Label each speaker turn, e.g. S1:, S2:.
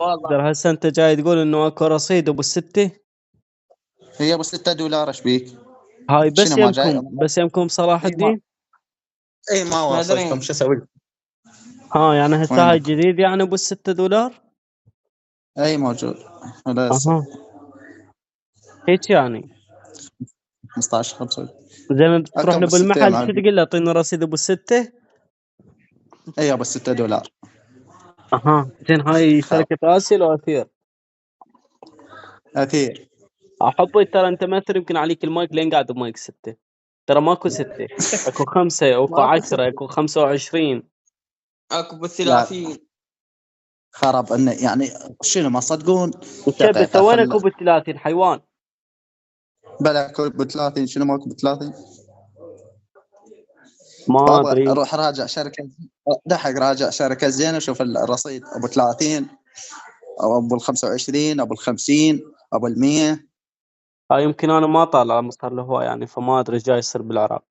S1: والله
S2: هسه انت جاي تقول انه اكو رصيد ابو 6.
S3: هي ابو $6 ايش بيك؟
S2: هاي بس
S3: شنو ما جاي؟
S2: يمكم صلاح الدين.
S3: اي ما
S1: ما
S3: واصلكم
S1: أدري.
S3: شو اسوي؟
S2: ها يعني هسه هاي
S3: وينك؟
S2: جديد يعني ابو $6.
S3: اي موجود ولا
S2: اها هيك يعني.
S3: 15 5.
S2: زي ما بتروح
S3: اكم
S2: له
S3: بالستة
S2: بالمحل
S3: معلم.
S2: شو تقول له اعطيني رصيد ابو 6.
S3: اي ابو $6.
S2: اها زين هاي
S3: خلاص
S2: شركة اسيل واثير.
S3: اثير.
S2: حبي ترى انت ما تدري يمكن عليك المايك لين قاعد بمايك 6. ترى ماكو 6. اكو 5 اكو
S1: ماكو
S2: 10 اكو 25.
S1: اكو
S3: لا
S1: بالثلاثين.
S3: خرب انه يعني شنو ما تصدقون
S2: وشبت
S3: دقيقة
S2: وين اكو بال30 حيوان.
S3: بلا كل ب30 شنو ماكو ب30
S2: ما
S3: بابا
S2: ادري.
S3: روح راجع شركة دحق راجع شركة زينة شوف الرصيد ابو 30 او ابو 25 ابو 50 ابو 100.
S2: هاي يمكن انا ما طالع صار له هو يعني فما ادري جاي يصير بالعراق.